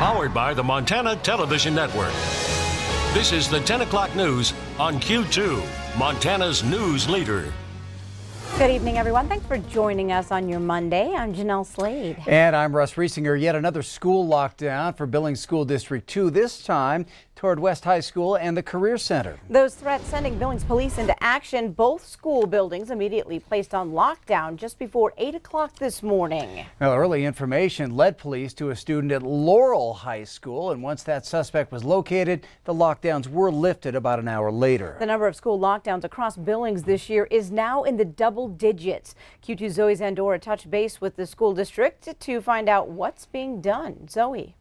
Powered by the Montana Television Network. This is the 10 o'clock news on Q2, Montana's news leader. Good evening, everyone. Thanks for joining us on your Monday. I'm Jeanelle Slade. And I'm Russ Riesinger. Yet another school lockdown for Billings School District 2, this time toward West High School and the Career Center. Those threats sending Billings police into action. Both school buildings immediately placed on lockdown just before 8 o'clock this morning. Well, early information led police to a student at Laurel High School, and once that suspect was located, the lockdowns were lifted about an hour later. The number of school lockdowns across Billings this year is now in the double digits. Q2 Zoe Zandora touched base with the school district to find out what's being done. Zoe.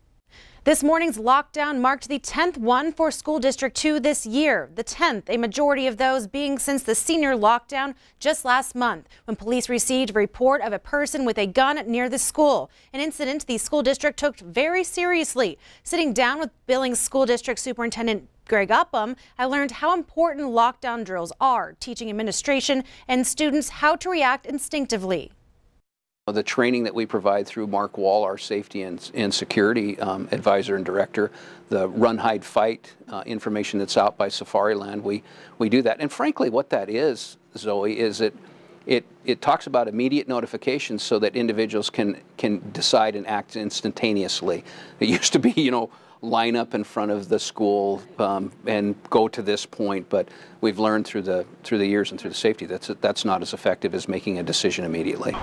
This morning's lockdown marked the 10th one for School District 2 this year. The 10th, a majority of those being since the senior lockdown just last month, when police received a report of a person with a gun near the school. An incident the school district took very seriously. Sitting down with Billings School District Superintendent Greg Upham, I learned how important lockdown drills are, teaching administration and students how to react instinctively. The training that we provide through Mark Wall, our safety and security advisor and director, the run, hide, fight information that's out by Safariland, we do that. And frankly, what that is, Zoe, is it talks about immediate notification so that individuals can decide and act instantaneously. It used to be, line up in front of the school and go to this point, but we've learned through the years and through the safety that's not as effective as making a decision immediately.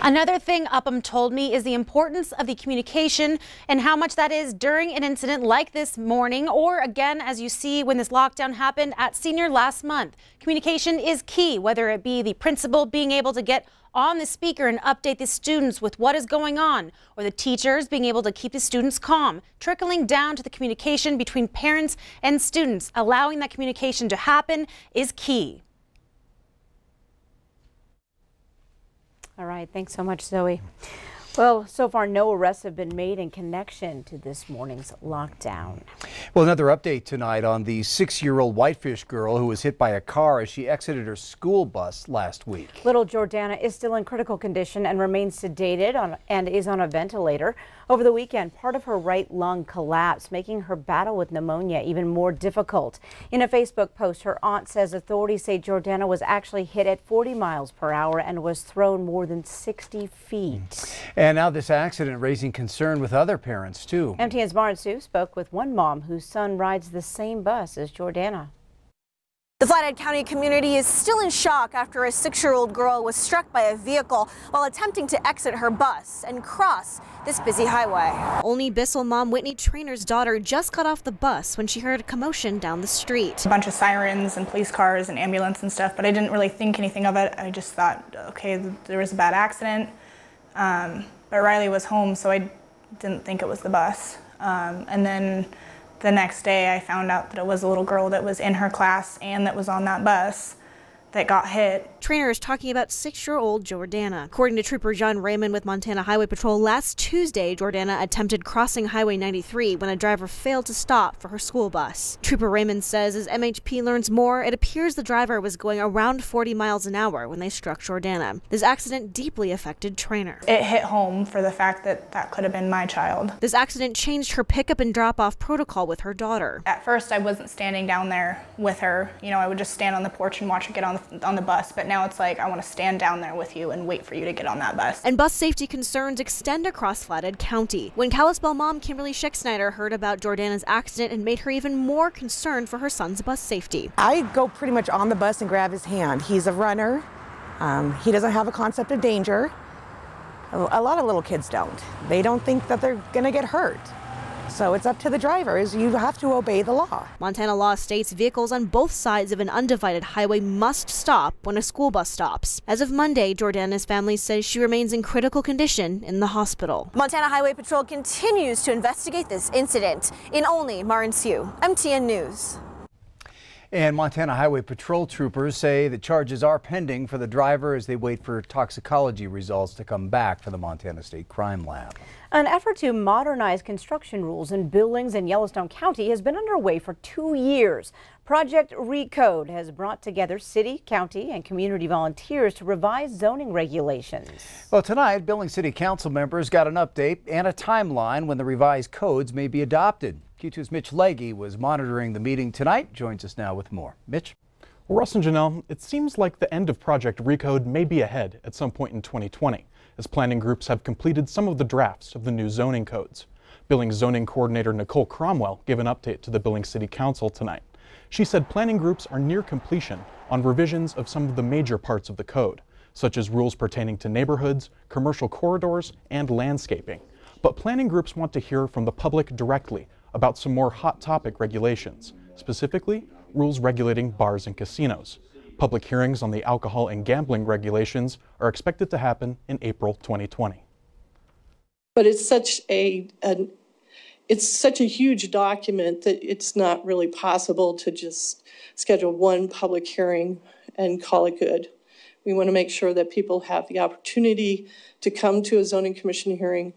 Another thing Upham told me is the importance of the communication and how much that is during an incident like this morning, or again, as you see when this lockdown happened at senior last month. Communication is key, whether it be the principal being able to get on the speaker and update the students with what is going on, or the teachers being able to keep the students calm, trickling down to the communication between parents and students. Allowing that communication to happen is key. All right, thanks so much, Zoe. Well, so far no arrests have been made in connection to this morning's lockdown. Well, another update tonight on the 6-year-old Whitefish girl who was hit by a car as she exited her school bus last week. Little Jordana is still in critical condition and remains sedated and is on a ventilator. Over the weekend, part of her right lung collapsed, making her battle with pneumonia even more difficult. In a Facebook post, her aunt says authorities say Jordana was actually hit at 40 miles per hour and was thrown more than 60 feet. And now this accident raising concern with other parents, too. MTN's Maren Sue spoke with one mom whose son rides the same bus as Jordana. The Flathead County community is still in shock after a 6-year-old girl was struck by a vehicle while attempting to exit her bus and cross this busy highway. Only Bissell mom Whitney Trainor's daughter just got off the bus when she heard a commotion down the street. A bunch of sirens and police cars and ambulance and stuff, but I didn't really think anything of it. I just thought, okay, there was a bad accident. But Riley was home, so I didn't think it was the bus. And then the next day I found out that it was a little girl that was in her class and that was on that bus that got hit. Trainer is talking about 6-year-old Jordana. According to Trooper John Raymond with Montana Highway Patrol, last Tuesday, Jordana attempted crossing Highway 93 when a driver failed to stop for her school bus. Trooper Raymond says as MHP learns more, it appears the driver was going around 40 miles an hour when they struck Jordana. This accident deeply affected Trainer. It hit home for the fact that that could have been my child. This accident changed her pickup and drop-off protocol with her daughter. At first, I wasn't standing down there with her. I would just stand on the porch and watch her get on the bus, but now it's like I want to stand down there with you and wait for you to get on that bus. And bus safety concerns extend across Flathead County. When Kalispell mom Kimberly Scheck-Snyder heard about Jordana's accident, it made her even more concerned for her son's bus safety. I go pretty much on the bus and grab his hand. He's a runner. He doesn't have a concept of danger. A lot of little kids don't. They don't think that they're going to get hurt. So it's up to the drivers. You have to obey the law. Montana law states vehicles on both sides of an undivided highway must stop when a school bus stops. As of Monday, Jordana's family says she remains in critical condition in the hospital. Montana Highway Patrol continues to investigate this incident. In Olney, Maren Sue, MTN News. And Montana Highway Patrol troopers say the charges are pending for the driver as they wait for toxicology results to come back from the Montana State Crime Lab. An effort to modernize construction rules in buildings in Yellowstone County has been underway for 2 years. Project Recode has brought together city, county, and community volunteers to revise zoning regulations. Well, tonight, Billings City Council members got an update and a timeline when the revised codes may be adopted. Q2's Mitch Legge was monitoring the meeting tonight. Joins us now with more. Mitch? Well, Russ and Jeanelle, it seems like the end of Project Recode may be ahead at some point in 2020, as planning groups have completed some of the drafts of the new zoning codes. Billings zoning coordinator Nicole Cromwell gave an update to the Billings City Council tonight. She said planning groups are near completion on revisions of some of the major parts of the code, such as rules pertaining to neighborhoods, commercial corridors, and landscaping. But planning groups want to hear from the public directly about some more hot topic regulations, specifically rules regulating bars and casinos. Public hearings on the alcohol and gambling regulations are expected to happen in April 2020. But it's such a huge document that it's not really possible to just schedule one public hearing and call it good. We want to make sure that people have the opportunity to come to a zoning commission hearing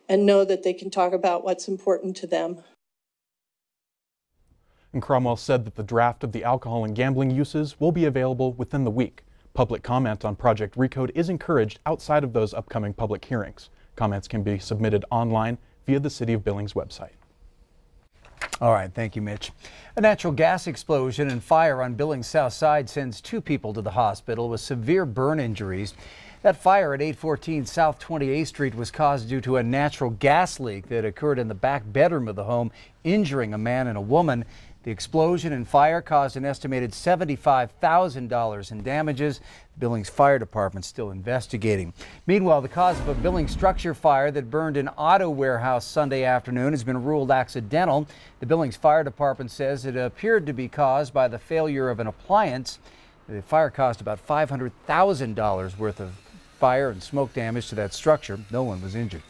and know that they can talk about what's important to them. And Cromwell said that the draft of the alcohol and gambling uses will be available within the week. Public comment on Project Recode is encouraged outside of those upcoming public hearings. Comments can be submitted online via the City of Billings website. All right, thank you, Mitch. A natural gas explosion and fire on Billings South Side sends 2 people to the hospital with severe burn injuries. That fire at 814 South 28th Street was caused due to a natural gas leak that occurred in the back bedroom of the home, injuring a man and a woman. The explosion and fire caused an estimated $75,000 in damages. The Billings Fire Department is still investigating. Meanwhile, the cause of a Billings structure fire that burned an auto warehouse Sunday afternoon has been ruled accidental. The Billings Fire Department says it appeared to be caused by the failure of an appliance. The fire caused about $500,000 worth of fire and smoke damage to that structure. No one was injured.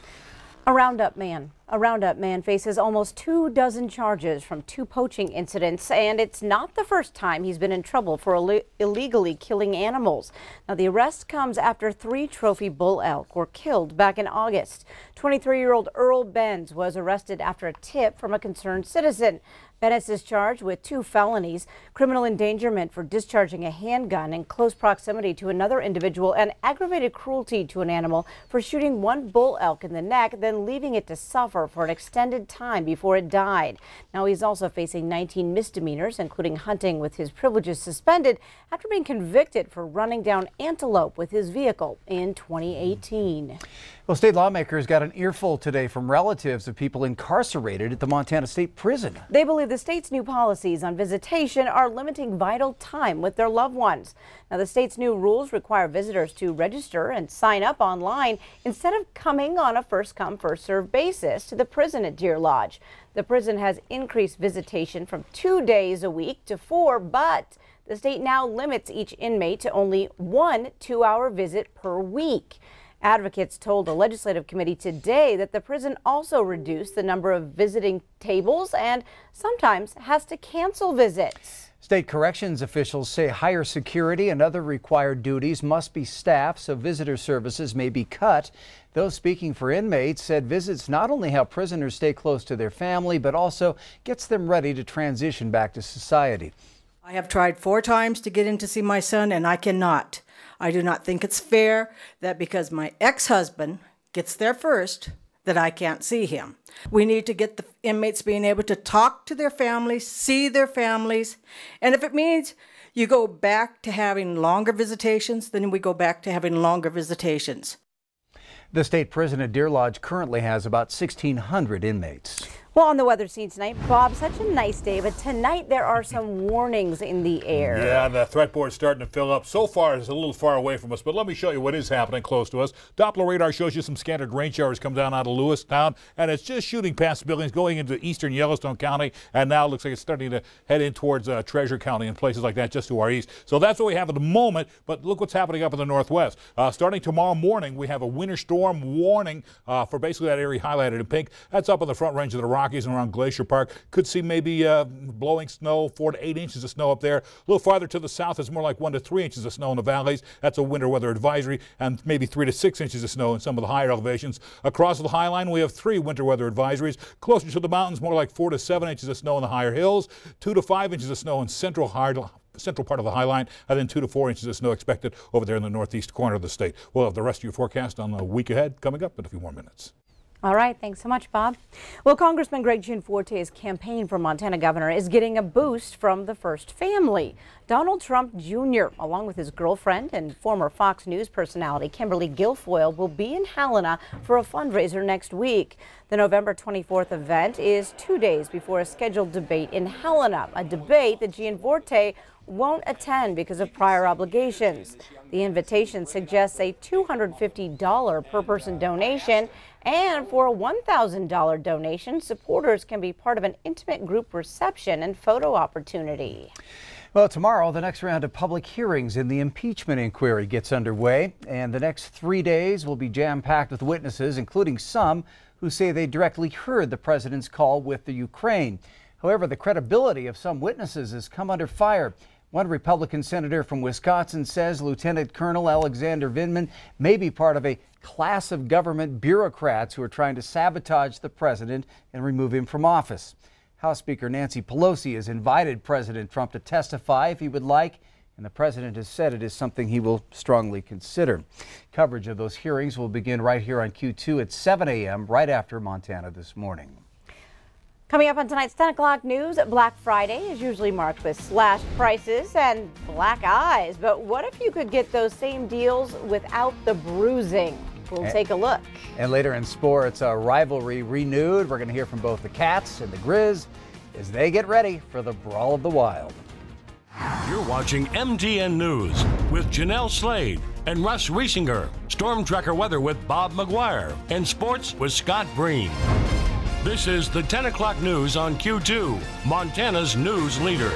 A Roundup Man faces almost 24 charges from 2 poaching incidents, and it's not the first time he's been in trouble for illegally killing animals. Now, the arrest comes after 3 trophy bull elk were killed back in August. 23-year-old Earl Benz was arrested after a tip from a concerned citizen. Bennis is charged with 2 felonies, criminal endangerment for discharging a handgun in close proximity to another individual, and aggravated cruelty to an animal for shooting 1 bull elk in the neck, then leaving it to suffer for an extended time before it died. Now, he's also facing 19 misdemeanors, including hunting with his privileges suspended after being convicted for running down antelope with his vehicle in 2018. Well, state lawmakers got an earful today from relatives of people incarcerated at the Montana State Prison. They believe the state's new policies on visitation are limiting vital time with their loved ones. Now, the state's new rules require visitors to register and sign up online instead of coming on a first-come, first-served basis to the prison at Deer Lodge. The prison has increased visitation from 2 days a week to 4, but the state now limits each inmate to only 1 2-hour visit per week. Advocates told the legislative committee today that the prison also reduced the number of visiting tables and sometimes has to cancel visits. State corrections officials say higher security and other required duties must be staffed, so visitor services may be cut. Those speaking for inmates said visits not only help prisoners stay close to their family, but also gets them ready to transition back to society. I have tried 4 times to get in to see my son, and I cannot. I do not think it's fair that because my ex-husband gets there first, that I can't see him. We need to get the inmates being able to talk to their families, see their families, and if it means you go back to having longer visitations, then we go back to having longer visitations. The state prison at Deer Lodge currently has about 1,600 inmates. Well, on the weather scene tonight, Bob, such a nice day, but tonight there are some warnings in the air. Yeah, the threat board is starting to fill up. So far, it's a little far away from us, but let me show you what is happening close to us. Doppler radar shows you some scattered rain showers come down out of Lewistown, and it's just shooting past Billings, going into eastern Yellowstone County, and now it looks like it's starting to head in towards Treasure County and places like that just to our east. So that's what we have at the moment, but look what's happening up in the northwest. Starting tomorrow morning, we have a winter storm warning for basically that area highlighted in pink. That's up on the front range of the Rocky Rockies and around Glacier Park. Could see maybe blowing snow, 4 to 8 inches of snow up there. A little farther to the south, it's more like 1 to 3 inches of snow in the valleys. That's a winter weather advisory, and maybe 3 to 6 inches of snow in some of the higher elevations. Across the High Line, we have 3 winter weather advisories. Closer to the mountains, more like 4 to 7 inches of snow in the higher hills, 2 to 5 inches of snow in central part of the High Line, and then 2 to 4 inches of snow expected over there in the northeast corner of the state. We'll have the rest of your forecast on the week ahead coming up in a few more minutes. All right, thanks so much, Bob. Well, Congressman Greg Gianforte's campaign for Montana governor is getting a boost from the first family. Donald Trump Jr., along with his girlfriend and former Fox News personality Kimberly Guilfoyle, will be in Helena for a fundraiser next week. The November 24th event is 2 days before a scheduled debate in Helena, a debate that Gianforte won't attend because of prior obligations. The invitation suggests a $250 per person donation, and for a $1,000 donation, supporters can be part of an intimate group reception and photo opportunity. Well, tomorrow, the next round of public hearings in the impeachment inquiry gets underway, and the next 3 days will be jam-packed with witnesses, including some who say they directly heard the president's call with the Ukraine. However, the credibility of some witnesses has come under fire. One Republican senator from Wisconsin says Lieutenant Colonel Alexander Vindman may be part of a class of government bureaucrats who are trying to sabotage the president and remove him from office. House Speaker Nancy Pelosi has invited President Trump to testify if he would like, and the president has said it is something he will strongly consider. Coverage of those hearings will begin right here on Q2 at 7 a.m. right after Montana This Morning. Coming up on tonight's 10 o'clock news, Black Friday is usually marked with slashed prices and black eyes. But what if you could get those same deals without the bruising? We'll take a look. And later in sports, a rivalry renewed. We're going to hear from both the Cats and the Grizz as they get ready for the Brawl of the Wild. You're watching MTN News with Janelle Slade and Russ Riesinger. Storm Tracker weather with Bob McGuire. And sports with Scott Breen. This is the 10 o'clock news on Q2, Montana's news leader.